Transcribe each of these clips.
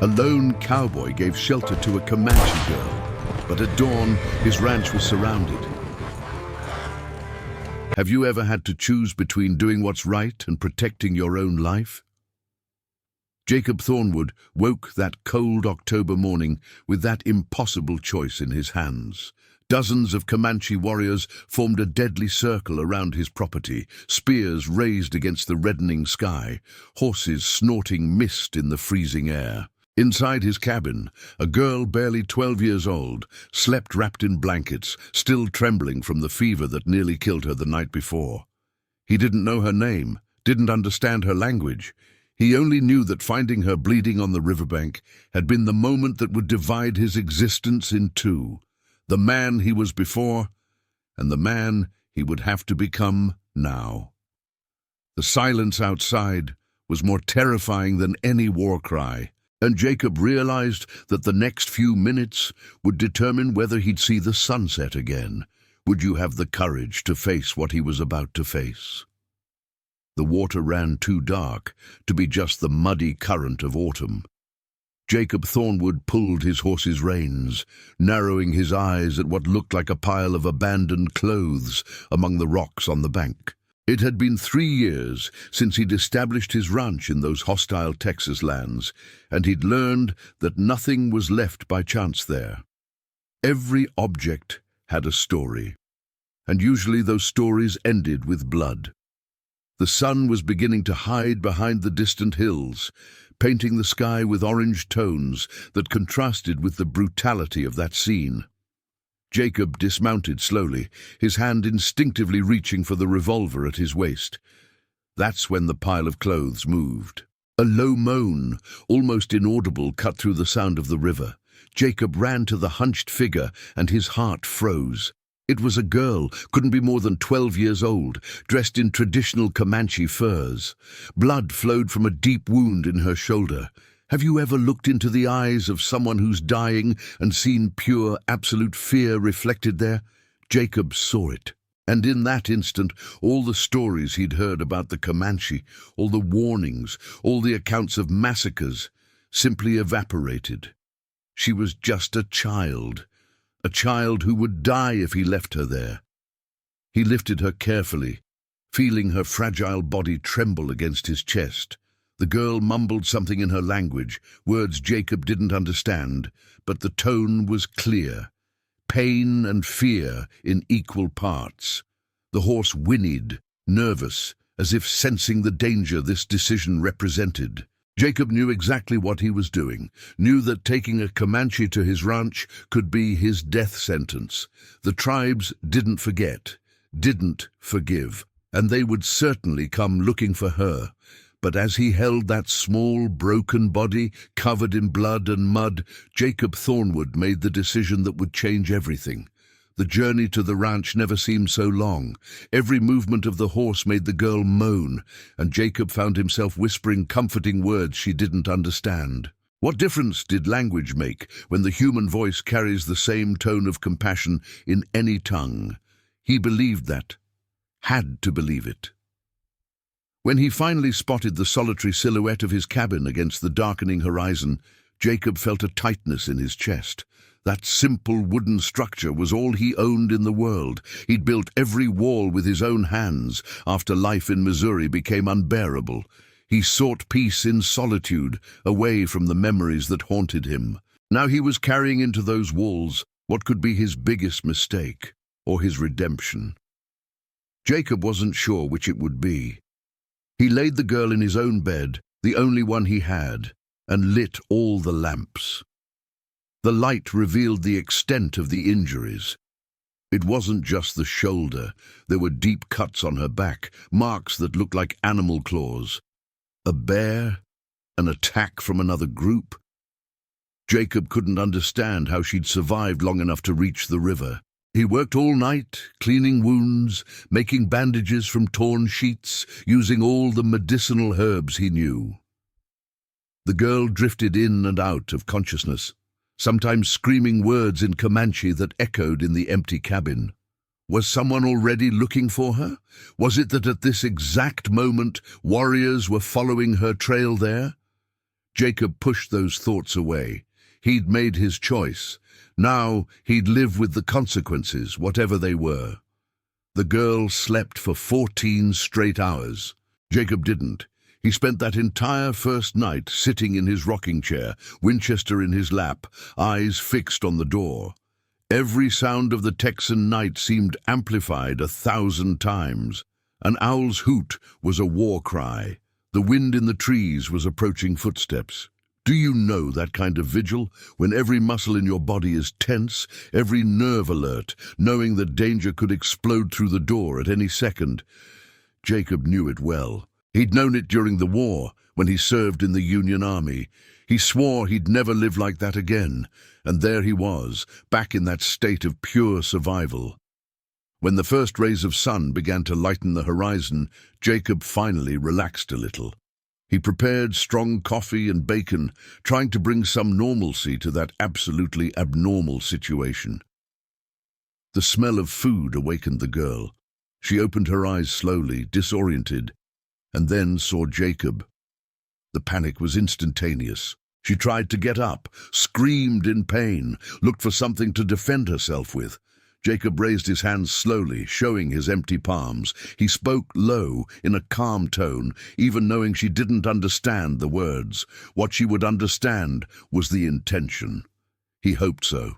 A lone cowboy gave shelter to a Comanche girl, but at dawn, his ranch was surrounded. Have you ever had to choose between doing what's right and protecting your own life? Jacob Thornwood woke that cold October morning with that impossible choice in his hands. Dozens of Comanche warriors formed a deadly circle around his property, spears raised against the reddening sky, horses snorting mist in the freezing air. Inside his cabin, a girl barely 12 years old slept wrapped in blankets, still trembling from the fever that nearly killed her the night before. He didn't know her name, didn't understand her language. He only knew that finding her bleeding on the riverbank had been the moment that would divide his existence in two: the man he was before and the man he would have to become now. The silence outside was more terrifying than any war cry, and Jacob realized that the next few minutes would determine whether he'd see the sunset again. Would you have the courage to face what he was about to face? The water ran too dark to be just the muddy current of autumn. Jacob Thornwood pulled his horse's reins, narrowing his eyes at what looked like a pile of abandoned clothes among the rocks on the bank. It had been 3 years since he'd established his ranch in those hostile Texas lands, and he'd learned that nothing was left by chance there. Every object had a story, and usually those stories ended with blood. The sun was beginning to hide behind the distant hills, painting the sky with orange tones that contrasted with the brutality of that scene. Jacob dismounted slowly, his hand instinctively reaching for the revolver at his waist. That's when the pile of clothes moved. A low moan, almost inaudible, cut through the sound of the river. Jacob ran to the hunched figure, and his heart froze. It was a girl, couldn't be more than 12 years old, dressed in traditional Comanche furs. Blood flowed from a deep wound in her shoulder. Have you ever looked into the eyes of someone who's dying and seen pure, absolute fear reflected there? Jacob saw it. And in that instant, all the stories he'd heard about the Comanche, all the warnings, all the accounts of massacres, simply evaporated. She was just a child who would die if he left her there. He lifted her carefully, feeling her fragile body tremble against his chest. The girl mumbled something in her language, words Jacob didn't understand, but the tone was clear. Pain and fear in equal parts. The horse whinnied, nervous, as if sensing the danger this decision represented. Jacob knew exactly what he was doing, knew that taking a Comanche to his ranch could be his death sentence. The tribes didn't forget, didn't forgive, and they would certainly come looking for her. But as he held that small, broken body, covered in blood and mud, Jacob Thornwood made the decision that would change everything. The journey to the ranch never seemed so long. Every movement of the horse made the girl moan, and Jacob found himself whispering comforting words she didn't understand. What difference did language make when the human voice carries the same tone of compassion in any tongue? He believed that, had to believe it. When he finally spotted the solitary silhouette of his cabin against the darkening horizon, Jacob felt a tightness in his chest. That simple wooden structure was all he owned in the world. He'd built every wall with his own hands after life in Missouri became unbearable. He sought peace in solitude, away from the memories that haunted him. Now he was carrying into those walls what could be his biggest mistake, or his redemption. Jacob wasn't sure which it would be. He laid the girl in his own bed, the only one he had, and lit all the lamps. The light revealed the extent of the injuries. It wasn't just the shoulder. There were deep cuts on her back, marks that looked like animal claws. A bear? An attack from another group? Jacob couldn't understand how she'd survived long enough to reach the river. He worked all night, cleaning wounds, making bandages from torn sheets, using all the medicinal herbs he knew. The girl drifted in and out of consciousness, sometimes screaming words in Comanche that echoed in the empty cabin. Was someone already looking for her? Was it that at this exact moment warriors were following her trail there? Jacob pushed those thoughts away. He'd made his choice. Now he'd live with the consequences, whatever they were. The girl slept for 14 straight hours. Jacob didn't. He spent that entire first night sitting in his rocking chair, Winchester in his lap, eyes fixed on the door. Every sound of the Texan night seemed amplified 1,000 times. An owl's hoot was a war cry. The wind in the trees was approaching footsteps. Do you know that kind of vigil, when every muscle in your body is tense, every nerve alert, knowing that danger could explode through the door at any second? Jacob knew it well. He'd known it during the war, when he served in the Union Army. He swore he'd never live like that again, and there he was, back in that state of pure survival. When the first rays of sun began to lighten the horizon, Jacob finally relaxed a little. He prepared strong coffee and bacon, trying to bring some normalcy to that absolutely abnormal situation. The smell of food awakened the girl. She opened her eyes slowly, disoriented, and then saw Jacob. The panic was instantaneous. She tried to get up, screamed in pain, looked for something to defend herself with. Jacob raised his hands slowly, showing his empty palms. He spoke low, in a calm tone, even knowing she didn't understand the words. What she would understand was the intention. He hoped so.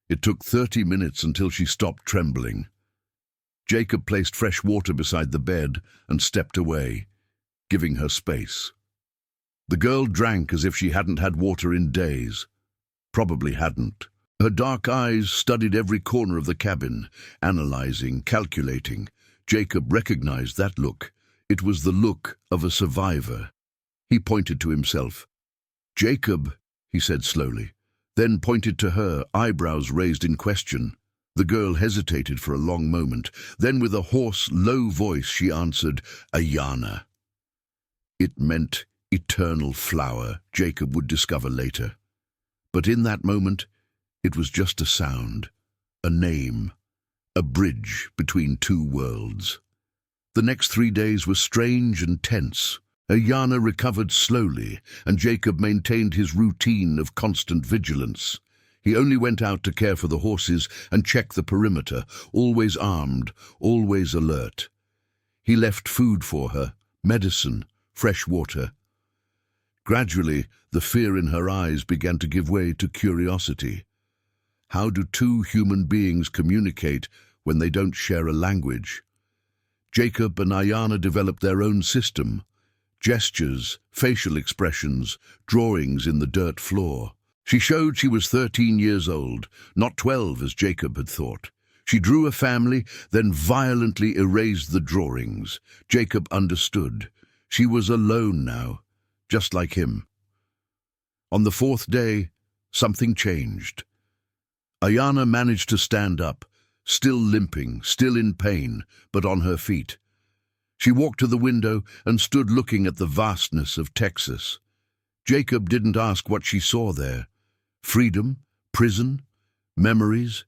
It took 30 minutes until she stopped trembling. Jacob placed fresh water beside the bed and stepped away, giving her space. The girl drank as if she hadn't had water in days. Probably hadn't. Her dark eyes studied every corner of the cabin, analyzing, calculating. Jacob recognized that look. It was the look of a survivor. He pointed to himself. "Jacob," he said slowly, then pointed to her, eyebrows raised in question. The girl hesitated for a long moment. Then with a hoarse, low voice she answered, "Ayanna." It meant eternal flower, Jacob would discover later. But in that moment, it was just a sound, a name, a bridge between two worlds. The next 3 days were strange and tense. Ayanna recovered slowly, and Jacob maintained his routine of constant vigilance. He only went out to care for the horses and check the perimeter, always armed, always alert. He left food for her, medicine, fresh water. Gradually, the fear in her eyes began to give way to curiosity. How do two human beings communicate when they don't share a language? Jacob and Ayanna developed their own system. Gestures, facial expressions, drawings in the dirt floor. She showed she was 13 years old, not 12 as Jacob had thought. She drew a family, then violently erased the drawings. Jacob understood. She was alone now, just like him. On the 4th day, something changed. Ayanna managed to stand up, still limping, still in pain, but on her feet. She walked to the window and stood looking at the vastness of Texas. Jacob didn't ask what she saw there. Freedom, prison, memories.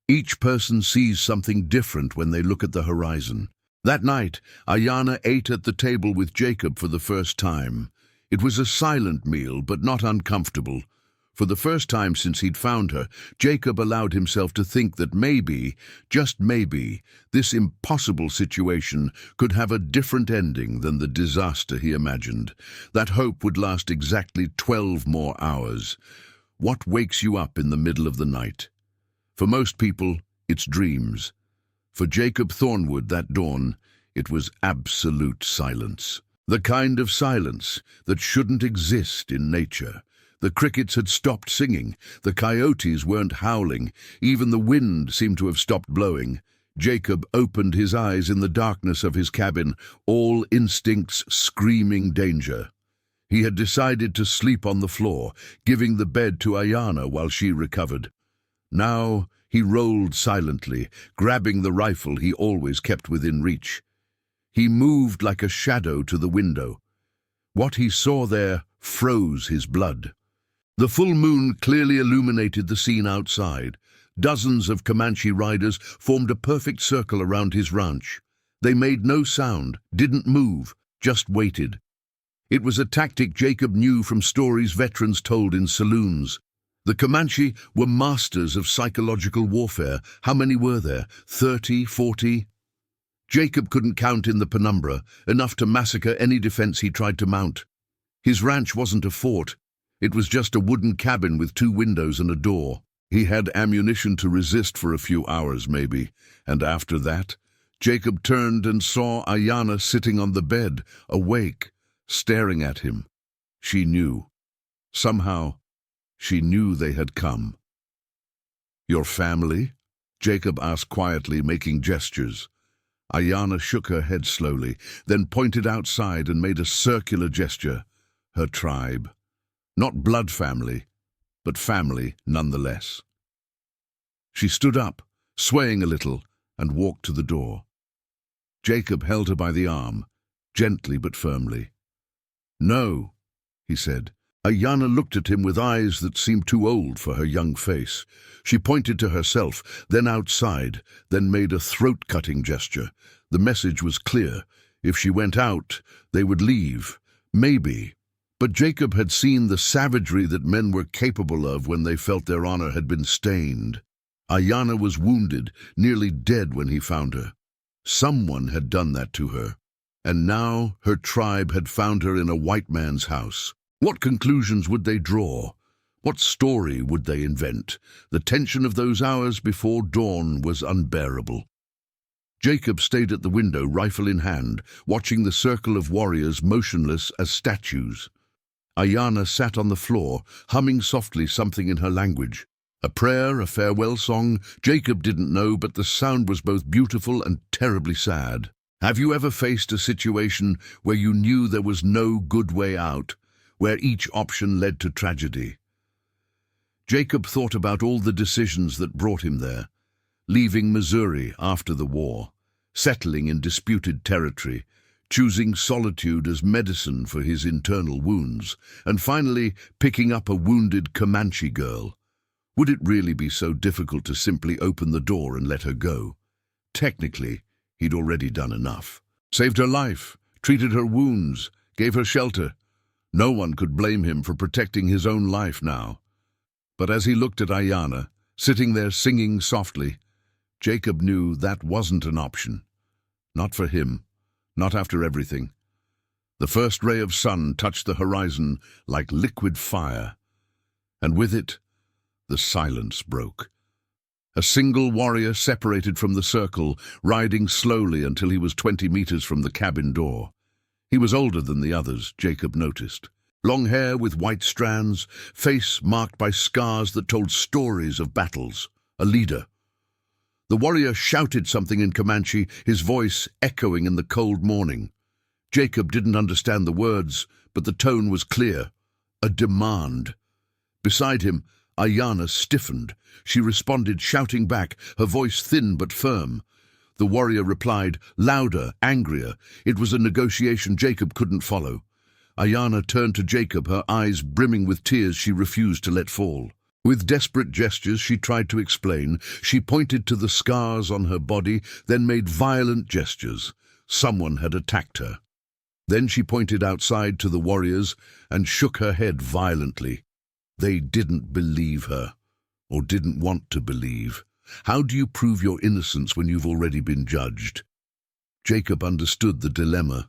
Each person sees something different when they look at the horizon. That night, Ayanna ate at the table with Jacob for the first time. It was a silent meal, but not uncomfortable. For the first time since he'd found her, Jacob allowed himself to think that maybe, just maybe, this impossible situation could have a different ending than the disaster he imagined. That hope would last exactly 12 more hours. What wakes you up in the middle of the night? For most people, it's dreams. For Jacob Thornwood that dawn, it was absolute silence. The kind of silence that shouldn't exist in nature. The crickets had stopped singing, the coyotes weren't howling, even the wind seemed to have stopped blowing. Jacob opened his eyes in the darkness of his cabin, all instincts screaming danger. He had decided to sleep on the floor, giving the bed to Ayanna while she recovered. Now he rolled silently, grabbing the rifle he always kept within reach. He moved like a shadow to the window. What he saw there froze his blood. The full moon clearly illuminated the scene outside. Dozens of Comanche riders formed a perfect circle around his ranch. They made no sound, didn't move, just waited. It was a tactic Jacob knew from stories veterans told in saloons. The Comanche were masters of psychological warfare. How many were there? 30, 40? Jacob couldn't count in the penumbra, enough to massacre any defense he tried to mount. His ranch wasn't a fort. It was just a wooden cabin with 2 windows and a door. He had ammunition to resist for a few hours, maybe, and after that, Jacob turned and saw Ayana sitting on the bed, awake, staring at him. She knew. Somehow, she knew they had come. "Your family?" Jacob asked quietly, making gestures. Ayana shook her head slowly, then pointed outside and made a circular gesture. Her tribe. Not blood family, but family nonetheless. She stood up, swaying a little, and walked to the door. Jacob held her by the arm, gently but firmly. "No," he said. Ayana looked at him with eyes that seemed too old for her young face. She pointed to herself, then outside, then made a throat-cutting gesture. The message was clear. If she went out, they would leave. Maybe. But Jacob had seen the savagery that men were capable of when they felt their honor had been stained. Ayana was wounded, nearly dead when he found her. Someone had done that to her. And now her tribe had found her in a white man's house. What conclusions would they draw? What story would they invent? The tension of those hours before dawn was unbearable. Jacob stayed at the window, rifle in hand, watching the circle of warriors motionless as statues. Ayana sat on the floor, humming softly something in her language. A prayer, a farewell song, Jacob didn't know, but the sound was both beautiful and terribly sad. Have you ever faced a situation where you knew there was no good way out, where each option led to tragedy? Jacob thought about all the decisions that brought him there. Leaving Missouri after the war, settling in disputed territory, choosing solitude as medicine for his internal wounds, and finally picking up a wounded Comanche girl. Would it really be so difficult to simply open the door and let her go? Technically, he'd already done enough. Saved her life, treated her wounds, gave her shelter. No one could blame him for protecting his own life now. But as he looked at Ayana, sitting there singing softly, Jacob knew that wasn't an option. Not for him, not after everything. The first ray of sun touched the horizon like liquid fire, and with it, the silence broke. A single warrior separated from the circle, riding slowly until he was 20 meters from the cabin door. He was older than the others, Jacob noticed. Long hair with white strands, face marked by scars that told stories of battles. A leader. The warrior shouted something in Comanche, his voice echoing in the cold morning. Jacob didn't understand the words, but the tone was clear. A demand. Beside him, Ayana stiffened. She responded, shouting back, her voice thin but firm. The warrior replied, louder, angrier. It was a negotiation Jacob couldn't follow. Ayana turned to Jacob, her eyes brimming with tears she refused to let fall. With desperate gestures she tried to explain. She pointed to the scars on her body, then made violent gestures. Someone had attacked her. Then she pointed outside to the warriors and shook her head violently. They didn't believe her, or didn't want to believe. How do you prove your innocence when you've already been judged? Jacob understood the dilemma.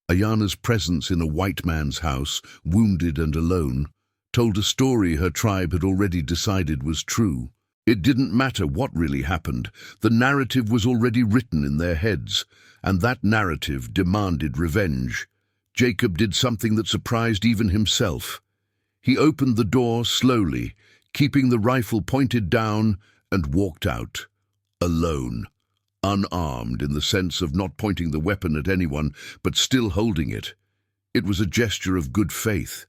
Ayana's presence in a white man's house, wounded and alone, told a story her tribe had already decided was true. It didn't matter what really happened. The narrative was already written in their heads, and that narrative demanded revenge. Jacob did something that surprised even himself. He opened the door slowly, keeping the rifle pointed down, and walked out, alone. Unarmed in the sense of not pointing the weapon at anyone, but still holding it. It was a gesture of good faith,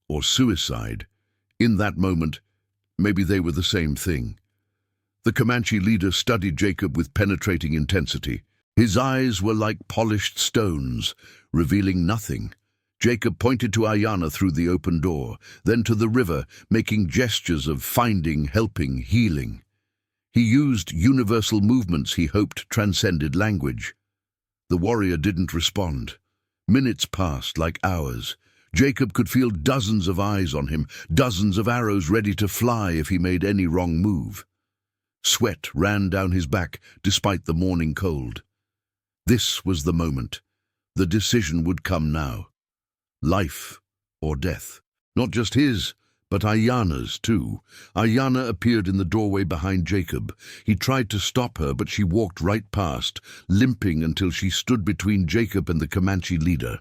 or suicide. In that moment, maybe they were the same thing. The Comanche leader studied Jacob with penetrating intensity. His eyes were like polished stones, revealing nothing. Jacob pointed to Ayana through the open door, then to the river, making gestures of finding, helping, healing. He used universal movements he hoped transcended language. The warrior didn't respond. Minutes passed like hours. Jacob could feel dozens of eyes on him, dozens of arrows ready to fly if he made any wrong move. Sweat ran down his back despite the morning cold. This was the moment. The decision would come now. Life or death. Not just his, but Ayana's too. Ayana appeared in the doorway behind Jacob. He tried to stop her, but she walked right past, limping until she stood between Jacob and the Comanche leader.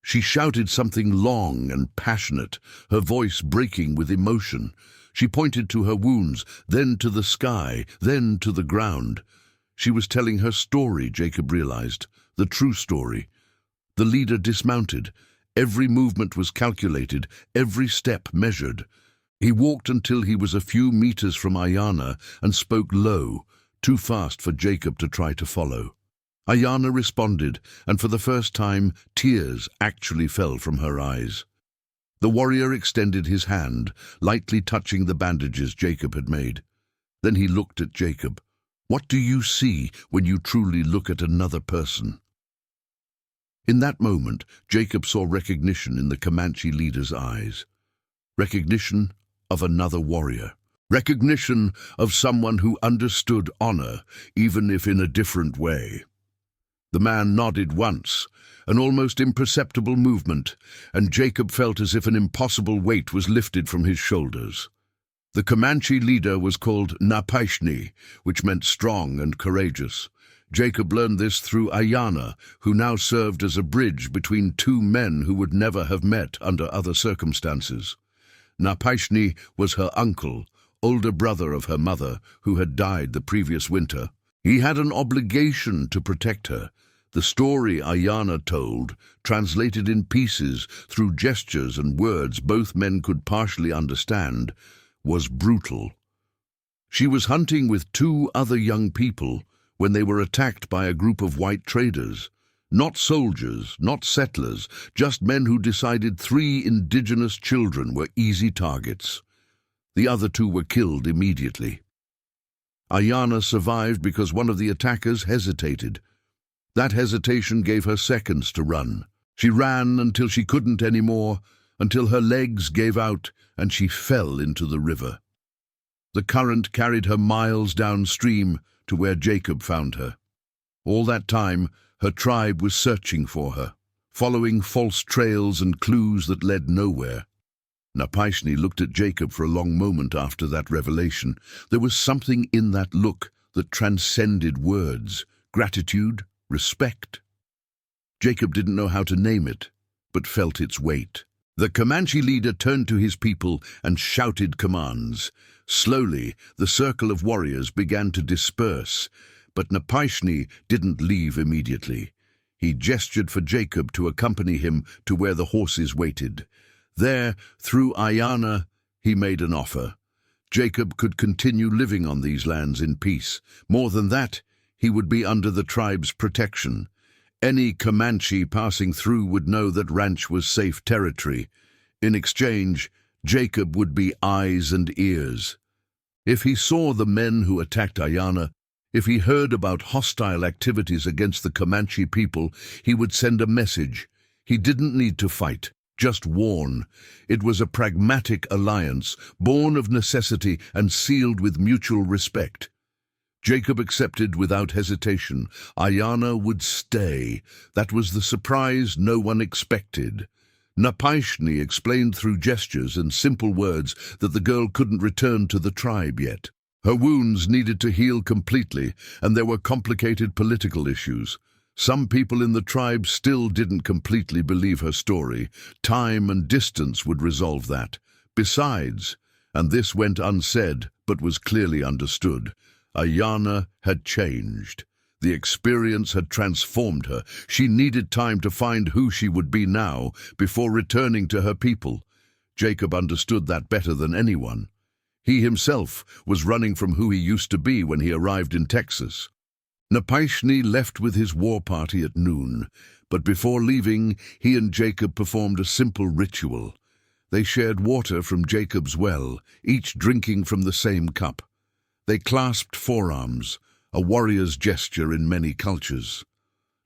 She shouted something long and passionate, her voice breaking with emotion. She pointed to her wounds, then to the sky, then to the ground. She was telling her story, Jacob realized, the true story. The leader dismounted. Every movement was calculated, every step measured. He walked until he was a few meters from Ayana and spoke low, too fast for Jacob to try to follow. Ayana responded, and for the first time, tears actually fell from her eyes. The warrior extended his hand, lightly touching the bandages Jacob had made. Then he looked at Jacob. What do you see when you truly look at another person? In that moment, Jacob saw recognition in the Comanche leader's eyes. Recognition of another warrior. Recognition of someone who understood honor, even if in a different way. The man nodded once, an almost imperceptible movement, and Jacob felt as if an impossible weight was lifted from his shoulders. The Comanche leader was called Napashni, which meant strong and courageous. Jacob learned this through Ayana, who now served as a bridge between two men who would never have met under other circumstances. Napashni was her uncle, older brother of her mother, who had died the previous winter. He had an obligation to protect her. The story Ayana told, translated in pieces through gestures and words both men could partially understand, was brutal. She was hunting with two other young people when they were attacked by a group of white traders. Not soldiers, not settlers, just men who decided 3 indigenous children were easy targets. The other 2 were killed immediately. Ayana survived because one of the attackers hesitated. That hesitation gave her seconds to run. She ran until she couldn't anymore, until her legs gave out and she fell into the river. The current carried her miles downstream to where Jacob found her. All that time, her tribe was searching for her, following false trails and clues that led nowhere. Napashni looked at Jacob for a long moment after that revelation. There was something in that look that transcended words, gratitude, respect. Jacob didn't know how to name it, but felt its weight. The Comanche leader turned to his people and shouted commands. Slowly, the circle of warriors began to disperse, but Napashni didn't leave immediately. He gestured for Jacob to accompany him to where the horses waited. There, through Ayana, he made an offer. Jacob could continue living on these lands in peace. More than that, he would be under the tribe's protection. Any Comanche passing through would know that ranch was safe territory. In exchange, Jacob would be eyes and ears. If he saw the men who attacked Ayana, if he heard about hostile activities against the Comanche people, he would send a message. He didn't need to fight, just warn. It was a pragmatic alliance, born of necessity and sealed with mutual respect. Jacob accepted without hesitation. Ayana would stay. That was the surprise no one expected. Napashni explained through gestures and simple words that the girl couldn't return to the tribe yet. Her wounds needed to heal completely, and there were complicated political issues. Some people in the tribe still didn't completely believe her story. Time and distance would resolve that. Besides, and this went unsaid but was clearly understood, Ayana had changed. The experience had transformed her. She needed time to find who she would be now before returning to her people. Jacob understood that better than anyone. He himself was running from who he used to be when he arrived in Texas. Napashni left with his war party at noon, but before leaving, he and Jacob performed a simple ritual. They shared water from Jacob's well, each drinking from the same cup. They clasped forearms, a warrior's gesture in many cultures.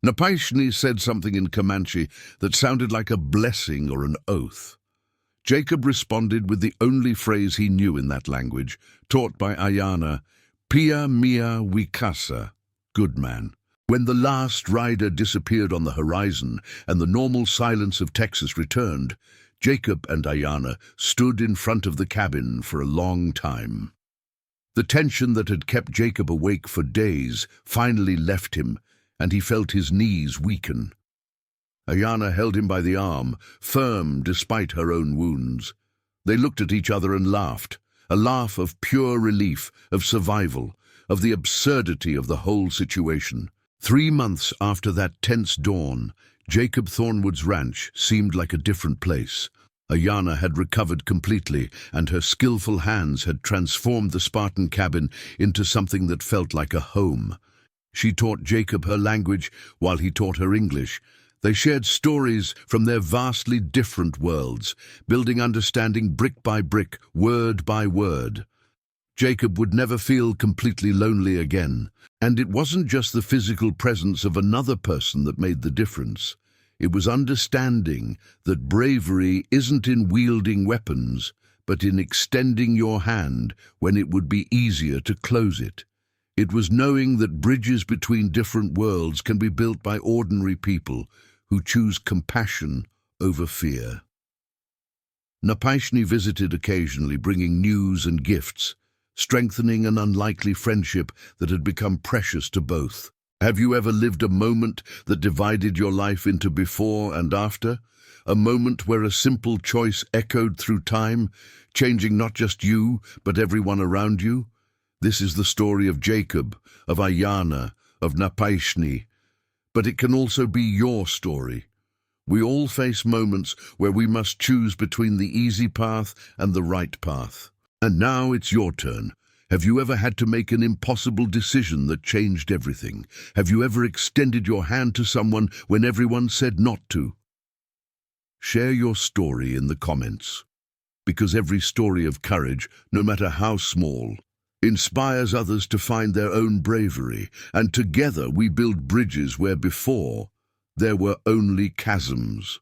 Napishni said something in Comanche that sounded like a blessing or an oath. Jacob responded with the only phrase he knew in that language, taught by Ayana, Pia mia wikasa, good man. When the last rider disappeared on the horizon and the normal silence of Texas returned, Jacob and Ayana stood in front of the cabin for a long time. The tension that had kept Jacob awake for days finally left him, and he felt his knees weaken. Ayana held him by the arm, firm despite her own wounds. They looked at each other and laughed, a laugh of pure relief, of survival, of the absurdity of the whole situation. 3 months after that tense dawn, Jacob Thornwood's ranch seemed like a different place. Ayana had recovered completely, and her skillful hands had transformed the Spartan cabin into something that felt like a home. She taught Jacob her language while he taught her English. They shared stories from their vastly different worlds, building understanding brick by brick, word by word. Jacob would never feel completely lonely again, and it wasn't just the physical presence of another person that made the difference. It was understanding that bravery isn't in wielding weapons, but in extending your hand when it would be easier to close it. It was knowing that bridges between different worlds can be built by ordinary people who choose compassion over fear. Napishni visited occasionally, bringing news and gifts, strengthening an unlikely friendship that had become precious to both. Have you ever lived a moment that divided your life into before and after? A moment where a simple choice echoed through time, changing not just you, but everyone around you? This is the story of Jacob, of Ayana, of Napishni. But it can also be your story. We all face moments where we must choose between the easy path and the right path. And now it's your turn. Have you ever had to make an impossible decision that changed everything? Have you ever extended your hand to someone when everyone said not to? Share your story in the comments, because every story of courage, no matter how small, inspires others to find their own bravery, and together we build bridges where before there were only chasms.